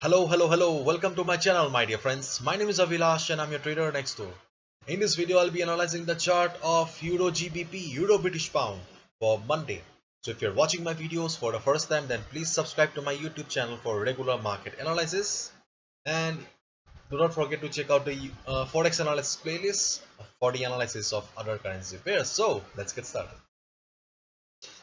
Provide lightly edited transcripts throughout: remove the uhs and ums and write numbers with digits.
Hello. Welcome to my channel, my dear friends. My name is Avilash and I'm your trader next door. In this video, I'll be analyzing the chart of Euro GBP, Euro British Pound for Monday. So if you're watching my videos for the first time, then please subscribe to my YouTube channel for regular market analysis. And do not forget to check out the Forex analysis playlist for the analysis of other currency pairs. So let's get started.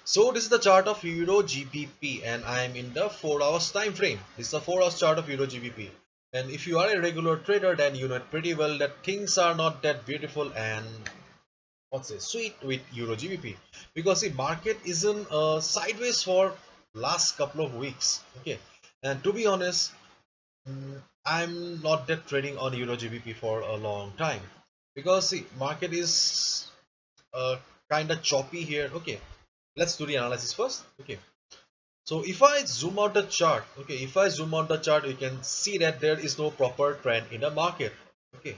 So this is the chart of Euro GBP and I am in the 4 hours time frame. This is a 4 hours chart of Euro GBP. And if you are a regular trader, then you know it pretty well that things are not that beautiful and sweet with Euro GBP, because the market is in sideways for last couple of weeks. Okay, and to be honest, I'm not that trading on Euro GBP for a long time, because the market is kind of choppy here. Okay, let's do the analysis first. Okay, so if I zoom out the chart, you can see that there is no proper trend in the market. Okay,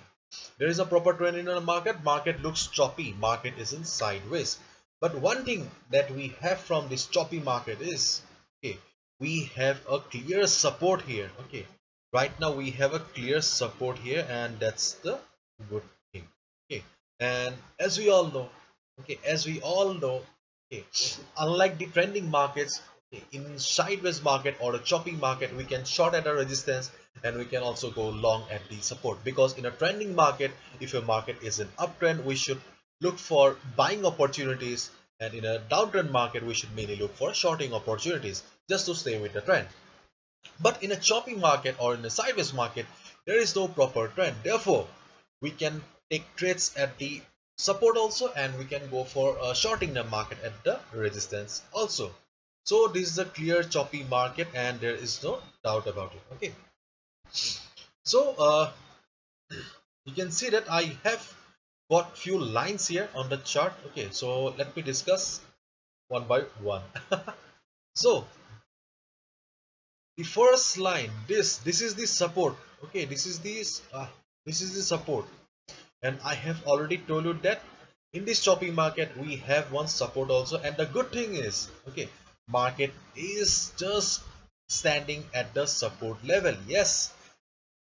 there is a proper trend in the market looks choppy, market isn't sideways. But one thing that we have from this choppy market is, okay, we have a clear support here. Okay, right now we have a clear support here, and that's the good thing. Okay, and as we all know, okay, unlike the trending markets, okay, in sideways market or a choppy market, we can short at a resistance and we can also go long at the support. Because in a trending market, if a market is an uptrend, we should look for buying opportunities, and in a downtrend market, we should mainly look for shorting opportunities just to stay with the trend. But in a choppy market or in a sideways market, there is no proper trend. Therefore, we can take trades at the support also, and we can go for shorting the market at the resistance also. So this is a clear choppy market and there is no doubt about it. Okay, so you can see that I have got few lines here on the chart. Okay, so let me discuss one by one. So the first line, this is the support. Okay, this is the support, and I have already told you that in this choppy market we have one support also. And the good thing is, okay, market is just standing at the support level. Yes,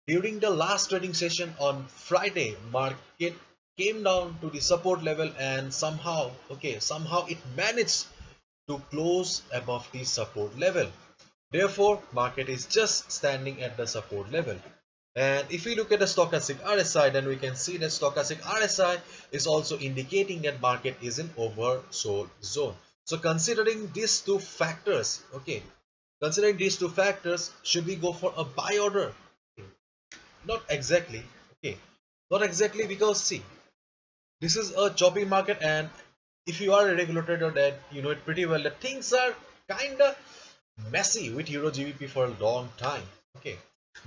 during the last trading session on Friday, market came down to the support level, and somehow it managed to close above the support level. Therefore, market is just standing at the support level. And if we look at the stochastic RSI, then we can see that stochastic RSI is also indicating that market is in oversold zone. So considering these two factors, should we go for a buy order? Not exactly. Okay, not exactly, because see, this is a choppy market, and if you are a regular trader, then you know it pretty well that things are kinda messy with Euro GBP for a long time. Okay,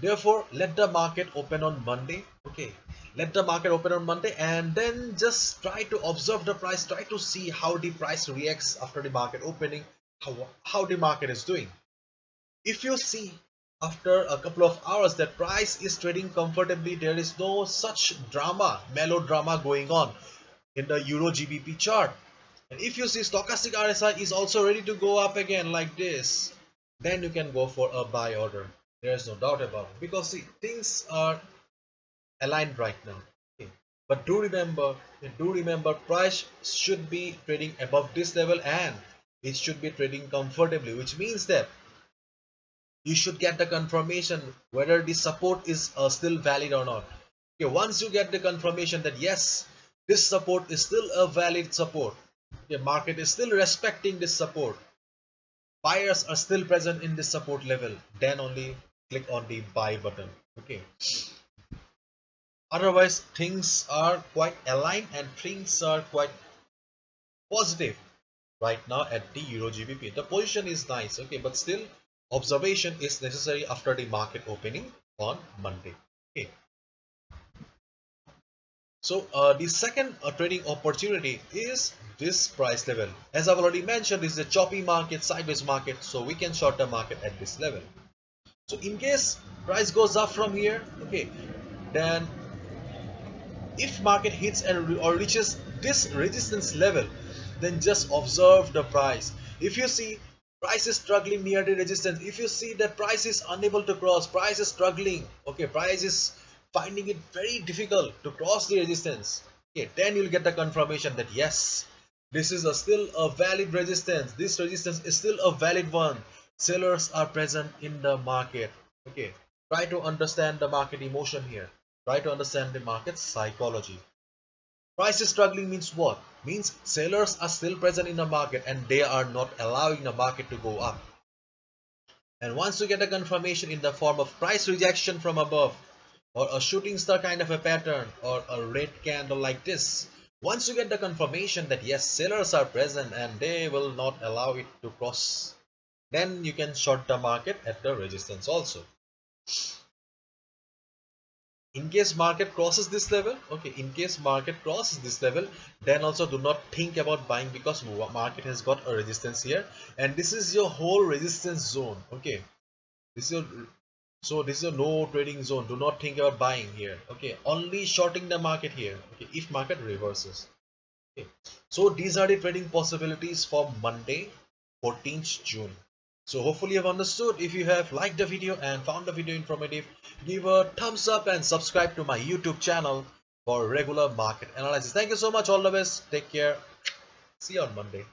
therefore let the market open on Monday. Okay, let the market open on Monday, and then just try to observe the price, try to see how the price reacts after the market opening, how the market is doing. If you see after a couple of hours that price is trading comfortably, there is no such melodrama going on in the Euro GBP chart. And if you see stochastic RSI is also ready to go up again like this, then you can go for a buy order. There is no doubt about it, because see, things are aligned right now. Okay. But do remember, price should be trading above this level, and it should be trading comfortably, which means that you should get the confirmation whether the support is still valid or not. Okay, once you get the confirmation that yes, this support is still a valid support, the market is still respecting this support, buyers are still present in this support level, then only click on the buy button. Okay, otherwise things are quite aligned and things are quite positive right now at the Euro GBP. The position is nice, okay, but still observation is necessary after the market opening on Monday. Okay, so the second trading opportunity is this price level. As I've already mentioned, this is a choppy market, sideways market, so we can short the market at this level. So in case price goes up from here, okay, then if market hits and or reaches this resistance level, then just observe the price. If you see Price is struggling near the resistance. If you see that price is unable to cross, price is struggling, okay, price is finding it very difficult to cross the resistance, okay, then you'll get the confirmation that yes, this is still a valid resistance. This resistance is still a valid one. Sellers are present in the market. Okay, try to understand the market emotion here. Try to understand the market psychology. Price is struggling means what? Means sellers are still present in the market and they are not allowing the market to go up. And once you get a confirmation in the form of price rejection from above, or a shooting star kind of a pattern, or a red candle like this, once you get the confirmation that yes, sellers are present and they will not allow it to cross, then you can short the market at the resistance also. In case market crosses this level, okay, in case market crosses this level, then also do not think about buying, because market has got a resistance here and this is your whole resistance zone. Okay, this is your, so this is a no trading zone. Do not think about buying here. Okay, only shorting the market here, okay, if market reverses. Okay, so these are the trading possibilities for Monday 14th June. So hopefully you have understood. If you have liked the video and found the video informative, give a thumbs up and subscribe to my YouTube channel for regular market analysis. Thank you so much. All the best. Take care. See you on Monday.